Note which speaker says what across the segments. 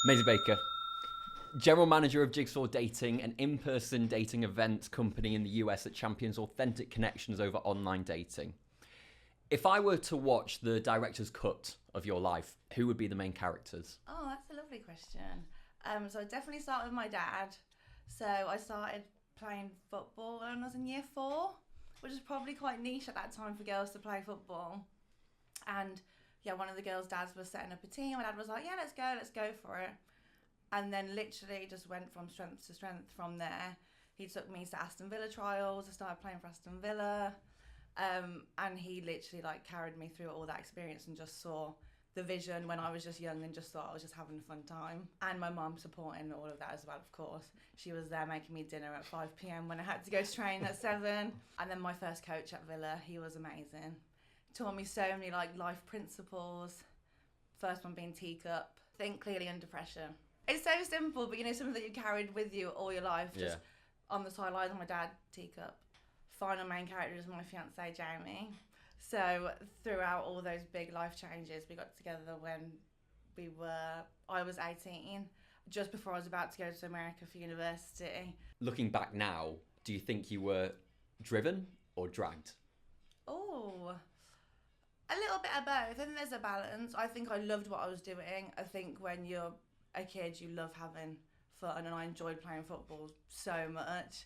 Speaker 1: Maisie Baker, general manager of Jigsaw Dating, an in-person dating event company in the US that champions authentic connections over online dating. If I were to watch the director's cut of your life, who would be the main characters?
Speaker 2: Oh, that's a lovely question. So I definitely start with my dad. So I started playing football when I was in year 4, which is probably quite niche at that time for girls to play football. And yeah, one of the girls' dads was setting up a team. My dad was like, yeah, let's go for it. And then literally just went from strength to strength from there. He took me to Aston Villa trials. I started playing for Aston Villa. And he literally carried me through all that experience and just saw the vision when I was just young and just thought I was just having a fun time. And my mum supporting all of that as well, of course. She was there making me dinner at 5 p.m. when I had to go to train at 7. And then my first coach at Villa, he was amazing. Taught me so many life principles. First one being teacup. Think clearly under pressure. It's so simple, but something that you carried with you all your life. Just on the sidelines of my dad, teacup. Final main character is my fiance Jamie. So throughout all those big life changes, we got together when I was 18, just before I was about to go to America for university.
Speaker 1: Looking back now, do you think you were driven or dragged?
Speaker 2: Oh, a little bit of both. I think there's a balance. I think I loved what I was doing. I think when you're a kid, you love having fun, and I enjoyed playing football so much.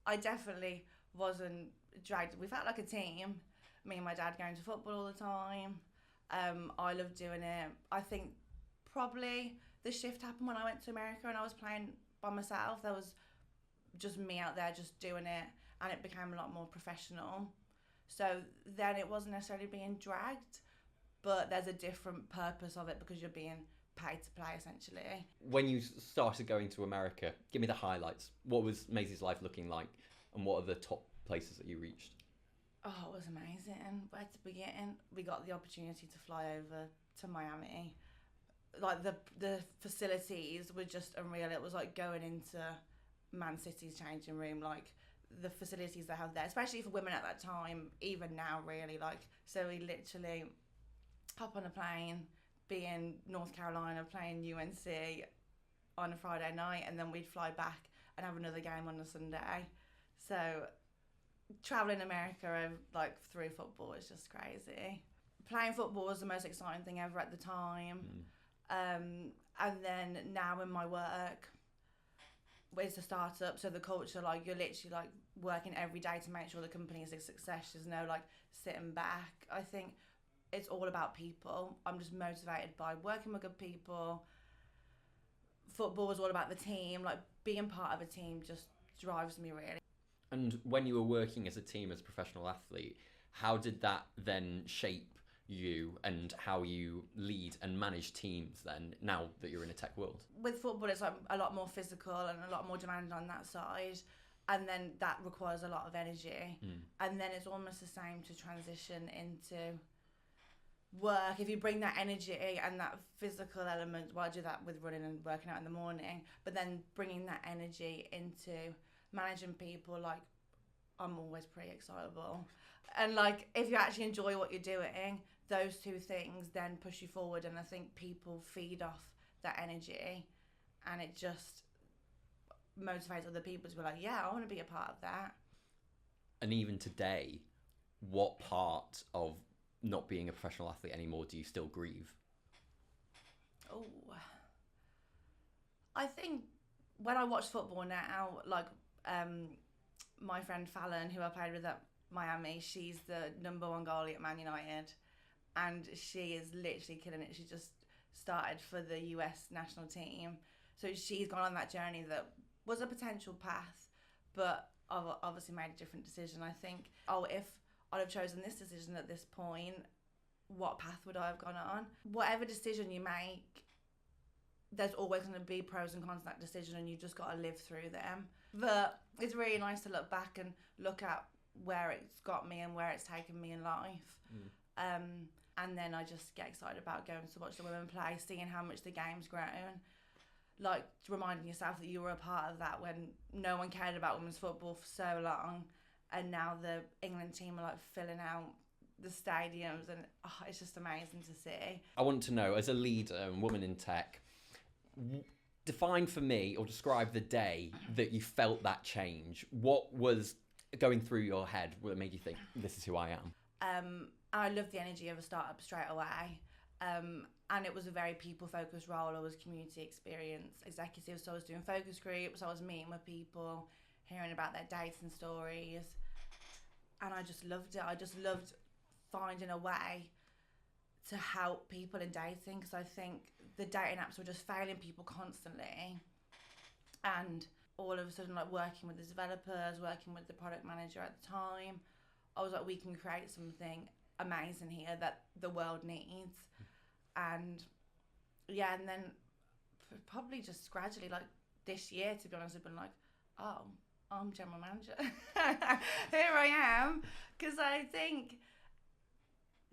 Speaker 2: I definitely wasn't dragged. We felt like a team. Me and my dad going to football all the time. I loved doing it. I think probably the shift happened when I went to America and I was playing by myself. There was just me out there just doing it, and it became a lot more professional. So then it wasn't necessarily being dragged, but there's a different purpose of it because you're being paid to play, essentially.
Speaker 1: When you started going to America, give me the highlights. What was Maisie's life looking like, and what are the top places that you reached?
Speaker 2: Oh, it was amazing. Where to begin? We got the opportunity to fly over to Miami. The facilities were just unreal. It was like going into Man City's changing room. The facilities they have there, especially for women at that time, even now, really. So we literally hop on a plane, be in North Carolina playing UNC on a Friday night, and then we'd fly back and have another game on a Sunday. So traveling America through football is just crazy. Playing football was the most exciting thing ever at the time. And then now in my work, it's a startup, so the culture, you're literally working every day to make sure the company is a success. There's no sitting back. I think it's all about people. I'm just motivated by working with good people. Football was all about the team. Being part of a team just drives me, really.
Speaker 1: And when you were working as a team, as a professional athlete, how did that then shape you and how you lead and manage teams then, now that you're in a tech world?
Speaker 2: With football, it's a lot more physical and a lot more demanding on that side. And then that requires a lot of energy. And then it's almost the same to transition into work. If you bring that energy and that physical element, I do that with running and working out in the morning, but then bringing that energy into managing people, I'm always pretty excitable. And if you actually enjoy what you're doing, those two things then push you forward, and I think people feed off that energy, and it just motivates other people to be yeah, I want to be a part of that.
Speaker 1: And even today, what part of not being a professional athlete anymore do you still grieve?
Speaker 2: Oh, I think when I watch football now, my friend Fallon, who I played with at Miami, she's the #1 goalie at Man United, and she is literally killing it. She just started for the US national team, so she's gone on that journey that was a potential path, but I've obviously made a different decision. I think, if I'd have chosen this decision at this point, what path would I have gone on? Whatever decision you make, there's always going to be pros and cons to that decision, and you've just got to live through them. But it's really nice to look back and look at where it's got me and where it's taken me in life. And then I just get excited about going to watch the women play, seeing how much the game's grown. Reminding yourself that you were a part of that when no one cared about women's football for so long. And now the England team are filling out the stadiums, and it's just amazing to see.
Speaker 1: I want to know, as a leader and woman in tech, Define for me, or describe the day that you felt that change. What was going through your head that made you think, this is who I am?
Speaker 2: I loved the energy of a startup straight away. And it was a very people-focused role. I was community experience executive, so I was doing focus groups, I was meeting with people, hearing about their dating stories, and I just loved it. I just loved finding a way to help people in dating, because I think the dating apps were just failing people constantly, and all of a sudden, like, working with the developers, working with the product manager at the time, I was like, we can create something amazing here that the world needs. And yeah, and then probably just gradually, like this year, to be honest, I've been like, oh, I'm general manager. Here I am. Because I think,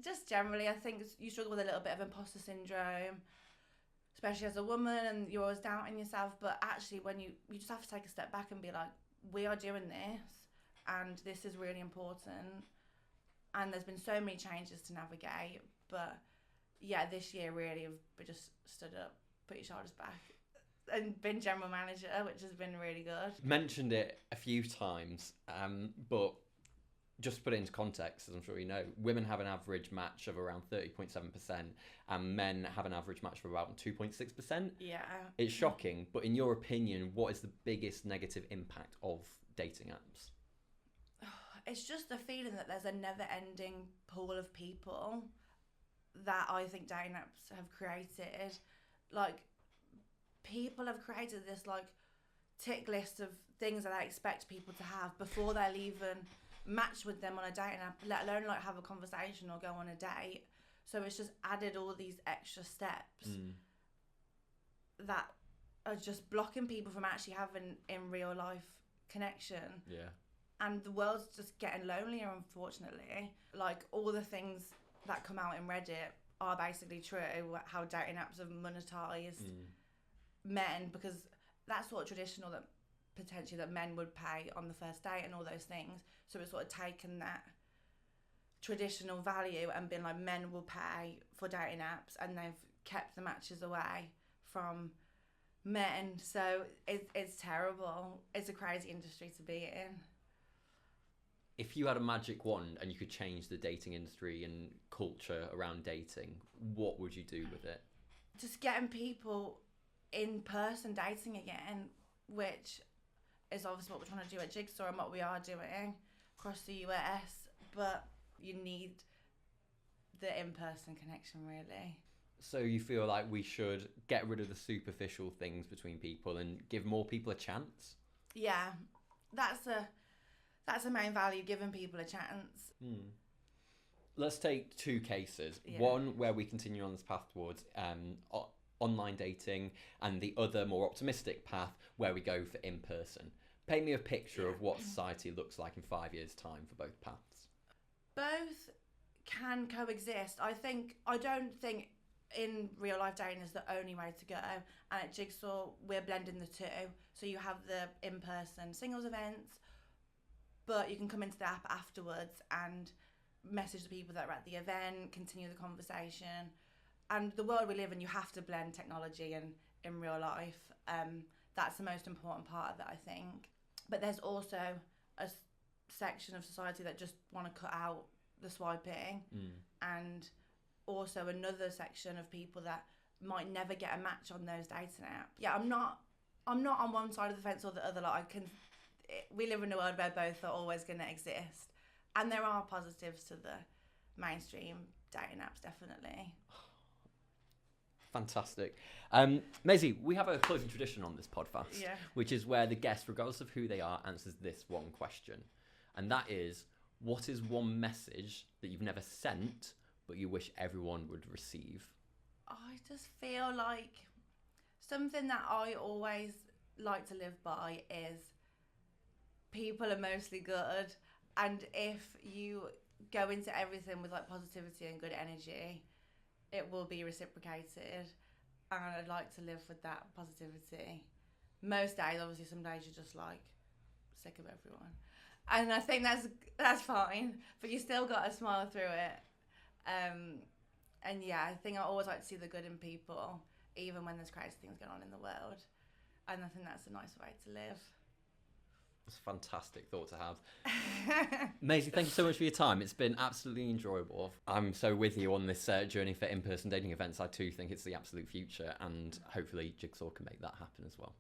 Speaker 2: just generally, I think you struggle with a little bit of imposter syndrome, especially as a woman, and you're always doubting yourself. But actually, when you just have to take a step back and be like, we are doing this, and this is really important. And there's been so many changes to navigate, but yeah, this year really we just stood up, put your shoulders back, and been general manager, which has been really good.
Speaker 1: Mentioned it a few times, but just to put it into context, as I'm sure you know, women have an average match of around 30.7%, and men have an average match of about 2.6%.
Speaker 2: Yeah.
Speaker 1: It's shocking, but in your opinion, what is the biggest negative impact of dating apps?
Speaker 2: It's just the feeling that there's a never-ending pool of people that I think dating apps have created. Like, people have created this, like, tick list of things that they expect people to have before they'll even match with them on a dating app, let alone, like, have a conversation or go on a date. So it's just added all these extra steps that are just blocking people from actually having in real life connection.
Speaker 1: Yeah.
Speaker 2: And the world's just getting lonelier, unfortunately. Like, all the things that come out in Reddit are basically true, how dating apps have monetized men, because that's sort of traditional, that potentially that men would pay on the first date and all those things. So it's sort of taken that traditional value and been like, men will pay for dating apps, and they've kept the matches away from men. So it's terrible. It's a crazy industry to be in.
Speaker 1: If you had a magic wand and you could change the dating industry and culture around dating, what would you do with it?
Speaker 2: Just getting people in person dating again, which is obviously what we're trying to do at Jigsaw and what we are doing across the US. But you need the in-person connection, really.
Speaker 1: So you feel like we should get rid of the superficial things between people and give more people a chance?
Speaker 2: Yeah, that's a main value, giving people a chance.
Speaker 1: Let's take two cases.
Speaker 2: Yeah.
Speaker 1: One where we continue on this path towards online dating, and the other more optimistic path where we go for in-person. Paint me a picture of what society looks like in 5 years' time for both paths.
Speaker 2: Both can coexist. I don't think in real life dating is the only way to go. And at Jigsaw, we're blending the two. So you have the in-person singles events, but you can come into the app afterwards and message the people that are at the event, continue the conversation. And the world we live in, you have to blend technology and in real life. That's the most important part of it, I think. But there's also a section of society that just want to cut out the swiping, and also another section of people that might never get a match on those dating apps. Yeah, I'm not on one side of the fence or the other. Like, we live in a world where both are always going to exist, and there are positives to the mainstream dating apps, definitely.
Speaker 1: Fantastic. Maisie, we have a closing tradition on this PodFast, which is where the guest, regardless of who they are, answers this one question. And that is, what is one message that you've never sent but you wish everyone would receive?
Speaker 2: I just feel like something that I always like to live by is people are mostly good, and if you go into everything with like positivity and good energy, it will be reciprocated. And I'd like to live with that positivity. Most days, obviously, some days you're just like sick of everyone, and I think that's fine, but you still got to smile through it. And yeah, I think I always like to see the good in people, even when there's crazy things going on in the world. And I think that's a nice way to live.
Speaker 1: It's a fantastic thought to have. Maisie, thank you so much for your time. It's been absolutely enjoyable. I'm so with you on this journey for in-person dating events. I too think it's the absolute future, and hopefully Jigsaw can make that happen as well.